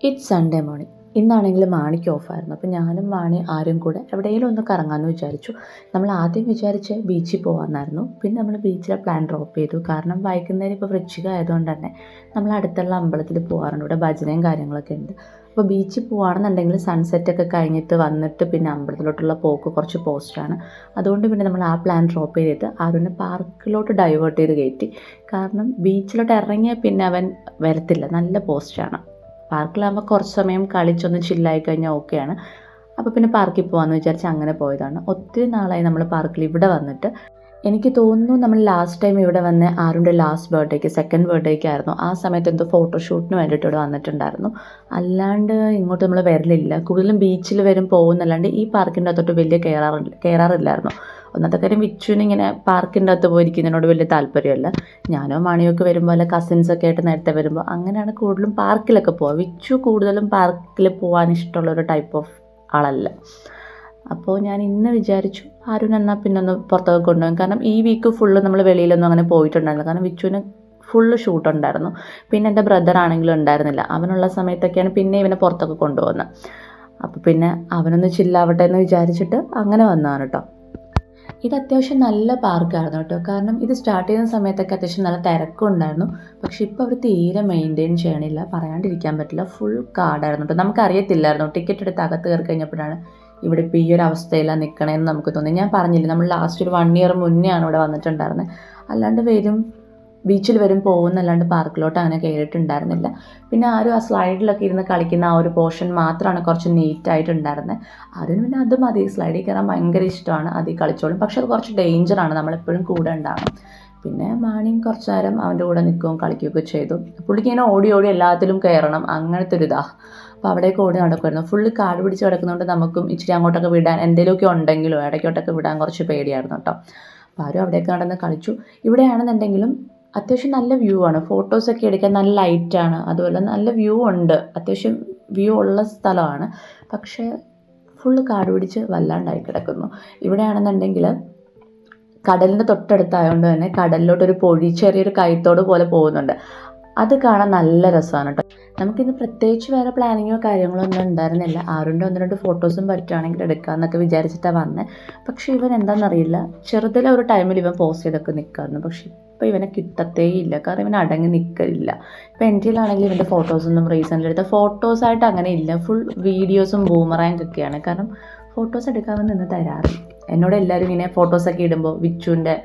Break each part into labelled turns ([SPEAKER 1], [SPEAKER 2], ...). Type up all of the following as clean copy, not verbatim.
[SPEAKER 1] It's Sunday morning. ഇന്നാണെങ്കിൽ മാണിക്ക് ഓഫായിരുന്നു. അപ്പോൾ ഞാനും മാണി ആരും കൂടെ എവിടെയെങ്കിലും ഒന്ന് കറങ്ങാമെന്ന് വിചാരിച്ചു. നമ്മൾ ആദ്യം വിചാരിച്ച് ബീച്ചിൽ പോകാമെന്നായിരുന്നു. പിന്നെ നമ്മൾ ബീച്ചിലെ പ്ലാൻ ഡ്രോപ്പ് ചെയ്തു. കാരണം വൈകുന്നേരം ഇപ്പോൾ വൃശ്ചികം ആയതുകൊണ്ട് തന്നെ നമ്മൾ അടുത്തുള്ള അമ്പലത്തിൽ പോകാറുണ്ട്. ഇവിടെ ഭജനയും കാര്യങ്ങളൊക്കെ ഉണ്ട്. അപ്പോൾ ബീച്ചിൽ പോകുകയാണെന്നുണ്ടെങ്കിൽ സൺസെറ്റൊക്കെ കഴിഞ്ഞിട്ട് വന്നിട്ട് പിന്നെ അമ്പലത്തിലോട്ടുള്ള പോക്ക് കുറച്ച് പോസ്റ്റാണ്. അതുകൊണ്ട് പിന്നെ നമ്മൾ ആ പ്ലാൻ ഡ്രോപ്പ് ചെയ്തിട്ട് ആരുവിനെ പാർക്കിലോട്ട് ഡൈവേർട്ട് ചെയ്ത് കയറ്റി. കാരണം ബീച്ചിലോട്ട് ഇറങ്ങിയാൽ പിന്നെ അവൻ വരത്തില്ല, നല്ല പോസ്റ്റാണ്. പാർക്കിലാകുമ്പോൾ കുറച്ച് സമയം കളിച്ചൊന്ന് ചില്ലായി കഴിഞ്ഞാൽ ഓക്കെയാണ്. അപ്പോൾ പിന്നെ പാർക്കിൽ പോകാമെന്ന് വിചാരിച്ച് അങ്ങനെ പോയതാണ്. ഒത്തിരി നാളായി നമ്മൾ പാർക്കിൽ ഇവിടെ വന്നിട്ട്. എനിക്ക് തോന്നുന്നു നമ്മൾ ലാസ്റ്റ് ടൈം ഇവിടെ വന്ന് ആരുടെ ലാസ്റ്റ് ബർത്ത്ഡേക്ക്, സെക്കൻഡ് ബർത്ത്ഡേക്കായിരുന്നു. ആ സമയത്ത് എന്തോ ഫോട്ടോഷൂട്ടിന് വേണ്ടിയിട്ട് ഇവിടെ വന്നിട്ടുണ്ടായിരുന്നു. അല്ലാണ്ട് ഇങ്ങോട്ട് നമ്മൾ വരലില്ല. കൂടുതലും ബീച്ചിൽ വരും പോകുന്നല്ലാണ്ട് ഈ പാർക്കിൻ്റെ അകത്തോട്ട് വലിയ കയറാറില്ലായിരുന്നു. ഒന്നത്തെ കാര്യം വിച്ചുവിന് ഇങ്ങനെ പാർക്കിൻ്റെ അകത്ത് പോയിരിക്കുന്നതിനോട് വലിയ താല്പര്യമല്ല. ഞാനോ മണിയൊക്കെ വരുമ്പോൾ അല്ല കസിൻസൊക്കെ ആയിട്ട് നേരത്തെ വരുമ്പോൾ അങ്ങനെയാണ് കൂടുതലും പാർക്കിലൊക്കെ പോവുക. വിച്ചു കൂടുതലും പാർക്കിൽ പോകാൻ ഇഷ്ടമുള്ളൊരു ടൈപ്പ് ഓഫ് ആളല്ല. അപ്പോൾ ഞാൻ ഇന്ന് വിചാരിച്ചു ആരും എന്നാൽ പിന്നെ ഒന്ന് പുറത്തൊക്കെ കൊണ്ടുപോകും. കാരണം ഈ വീക്ക് ഫുള്ള് നമ്മൾ വെളിയിലൊന്നും അങ്ങനെ പോയിട്ടുണ്ടായിരുന്നില്ല. കാരണം വിച്ചുവിന് ഫുള്ള് ഷൂട്ടുണ്ടായിരുന്നു. പിന്നെ എൻ്റെ ബ്രദർ ആണെങ്കിലും ഉണ്ടായിരുന്നില്ല. അവനുള്ള സമയത്തൊക്കെയാണ് പിന്നെ ഇവനെ പുറത്തൊക്കെ കൊണ്ടുപോകുന്നത്. അപ്പോൾ പിന്നെ അവനൊന്ന് ചില്ലാവട്ടെ എന്ന് വിചാരിച്ചിട്ട് അങ്ങനെ വന്നതാണ് കേട്ടോ. ഇത് അത്യാവശ്യം നല്ല പാർക്കായിരുന്നു കേട്ടോ. കാരണം ഇത് സ്റ്റാർട്ട് ചെയ്യുന്ന സമയത്തൊക്കെ അത്യാവശ്യം നല്ല തിരക്കും ഉണ്ടായിരുന്നു. പക്ഷേ ഇപ്പോൾ അവർ തീരെ മെയിൻറ്റെയിൻ ചെയ്യണില്ല, പറയാണ്ടിരിക്കാൻ പറ്റില്ല. ഫുൾ കാർഡായിരുന്നു കേട്ടോ. നമുക്കറിയത്തില്ലായിരുന്നു. ടിക്കറ്റ് എടുത്ത് അകത്ത് കയറി കഴിഞ്ഞപ്പോഴാണ് ഇവിടെ ഇപ്പോൾ ഈ ഒരു അവസ്ഥയിലാണ് നിൽക്കണേന്ന് നമുക്ക് തോന്നി. ഞാൻ പറഞ്ഞില്ലേ, നമ്മൾ ലാസ്റ്റ് ഒരു 1 ഇയർ മുന്നേ ആണ് ഇവിടെ വന്നിട്ടുണ്ടായിരുന്നത്. അല്ലാണ്ട് ബീച്ചിൽ വരും പോകുന്നല്ലാണ്ട് പാർക്കിലോട്ട് അങ്ങനെ കയറിയിട്ടുണ്ടായിരുന്നില്ല. പിന്നെ ആരും ആ സ്ലൈഡിലൊക്കെ ഇരുന്ന് കളിക്കുന്ന ആ ഒരു പോർഷൻ മാത്രമാണ് കുറച്ച് നീറ്റായിട്ടുണ്ടായിരുന്നത്. ആരും പിന്നെ അത് മതി, സ്ലൈഡിൽ കയറാൻ ഭയങ്കര ഇഷ്ടമാണ്, അതിൽ കളിച്ചോളും. പക്ഷെ അത് കുറച്ച് ഡേഞ്ചറാണ്, നമ്മളെപ്പോഴും കൂടെ ഉണ്ടാകണം. പിന്നെ മാണിയും കുറച്ച് നേരം അവൻ്റെ കൂടെ നിൽക്കുകയും കളിക്കുകയൊക്കെ ചെയ്തു. പുള്ളിക്ക് ഇങ്ങനെ ഓടി ഓടി എല്ലാത്തിലും കയറണം, അങ്ങനത്തെ ഒരു ഇതാണ്. അപ്പോൾ അവിടേക്ക് ഓടി നടക്കുമായിരുന്നു. ഫുള്ള് കാട് പിടിച്ച് കിടക്കുന്നതുകൊണ്ട് നമുക്കും ഇച്ചിരി അങ്ങോട്ടൊക്കെ വിടാൻ എന്തെങ്കിലുമൊക്കെ ഉണ്ടെങ്കിലോ ഇടയ്ക്കോട്ടൊക്കെ വിടാൻ കുറച്ച് പേടിയായിരുന്നു കേട്ടോ. അപ്പോൾ ആരും അവിടേക്ക് നടന്ന് കളിച്ചു. ഇവിടെയാണെന്നുണ്ടെങ്കിലും അത്യാവശ്യം നല്ല വ്യൂ ആണ്, ഫോട്ടോസൊക്കെ എടുക്കാൻ നല്ല ലൈറ്റാണ്. അതുപോലെ നല്ല വ്യൂ ഉണ്ട്, അത്യാവശ്യം വ്യൂ ഉള്ള സ്ഥലമാണ്. പക്ഷേ ഫുള്ള് കാട് പിടിച്ച് വല്ലാണ്ടായി കിടക്കുന്നു. ഇവിടെയാണെന്നുണ്ടെങ്കിൽ കടലിൻ്റെ തൊട്ടടുത്തായതുകൊണ്ട് തന്നെ കടലിലോട്ടൊരു ചെറിയൊരു കൈത്തോട് പോലെ പോകുന്നുണ്ട്. അത് കാണാൻ നല്ല രസമാണ് കേട്ടോ. നമുക്കിന്ന് പ്രത്യേകിച്ച് വേറെ പ്ലാനിങ്ങോ കാര്യങ്ങളോ ഒന്നും ഉണ്ടായിരുന്നില്ല. ആരുടെ 1-2 ഫോട്ടോസും പറ്റുകയാണെങ്കിൽ എടുക്കാമെന്നൊക്കെ വിചാരിച്ചിട്ടാണ് വന്നത്. പക്ഷേ ഇവൻ എന്താണെന്നറിയില്ല, ചെറുതിലെ ഒരു ടൈമിൽ ഇവൻ പോസ്റ്റ് ചെയ്തൊക്കെ നിൽക്കായിരുന്നു. പക്ഷേ ഇപ്പോൾ ഇവനെ കിട്ടത്തേ ഇല്ല. കാരണം ഇവൻ അടങ്ങി നിൽക്കില്ല. ഇപ്പോൾ എൻ്റെ കയ്യിലാണെങ്കിൽ ഇവൻ്റെ ഫോട്ടോസൊന്നും റീസെൻ്റ് എടുത്ത ഫോട്ടോസായിട്ട് അങ്ങനെ ഇല്ല. ഫുൾ വീഡിയോസും ബൂമറാങ്കൊക്കെയാണ്. കാരണം ഫോട്ടോസ് എടുക്കാമെന്ന് നിന്ന് തരാറില്ല. എന്നോട് എല്ലാവരും ഇങ്ങനെ ഫോട്ടോസൊക്കെ ഇടുമ്പോൾ വിച്ചുവിൻ്റെ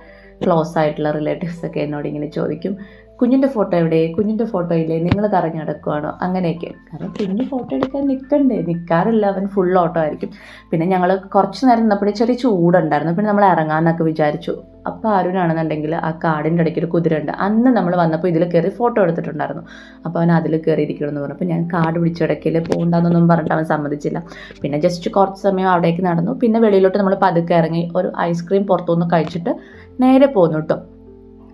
[SPEAKER 1] ക്ലോസ് ആയിട്ടുള്ള റിലേറ്റീവ്സൊക്കെ എന്നോട് ഇങ്ങനെ ചോദിക്കും, കുഞ്ഞിൻ്റെ ഫോട്ടോ എവിടെ, കുഞ്ഞിൻ്റെ ഫോട്ടോ ഇല്ലേ, നിങ്ങൾ കറങ്ങി നടക്കുവാണോ, അങ്ങനെയൊക്കെ. കാരണം കുഞ്ഞ് ഫോട്ടോ എടുക്കാൻ നിൽക്കാറില്ല, അവൻ ഫുൾ ഓട്ടോ ആയിരിക്കും. പിന്നെ ഞങ്ങൾ കുറച്ച് നേരം നിന്നപ്പോഴേ ചെറിയ ചൂടുണ്ടായിരുന്നു. പിന്നെ നമ്മൾ ഇറങ്ങാമെന്നൊക്കെ വിചാരിച്ചു. അപ്പോൾ ആരുനാണെന്നുണ്ടെങ്കിൽ ആ കാടിൻ്റെ ഇടയ്ക്ക് ഒരു കുതിര ഉണ്ട്. അന്ന് നമ്മൾ വന്നപ്പോൾ ഇതിൽ കയറി ഫോട്ടോ എടുത്തിട്ടുണ്ടായിരുന്നു. അപ്പോൾ അവൻ അതിൽ കയറിയിരിക്കണമെന്ന് പറഞ്ഞു. അപ്പോൾ ഞാൻ കാട് പിടിച്ചിടയ്ക്കിൽ പോകണ്ടെന്നൊന്നും പറഞ്ഞിട്ട് അവൻ സമ്മതിച്ചില്ല. പിന്നെ ജസ്റ്റ് കുറച്ച് സമയം അവിടേക്ക് നടന്നു. പിന്നെ വെളിയിലോട്ട് നമ്മൾ പതുക്കെ ഇറങ്ങി ഒരു ഐസ്ക്രീം പുറത്തുനിന്ന് കഴിച്ചിട്ട് നേരെ പോന്നു കേട്ടോ.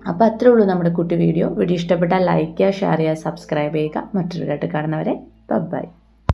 [SPEAKER 1] അപ്പോൾ അത്രേ ഉള്ളൂ നമ്മുടെ കുട്ടി വീഡിയോ. ഇഷ്ടപ്പെട്ടാൽ ലൈക്ക് ചെയ്യുക, ഷെയർ ചെയ്യുക, സബ്സ്ക്രൈബ് ചെയ്യുക. മറ്റൊരു കാണുന്നവരെ ബൈ.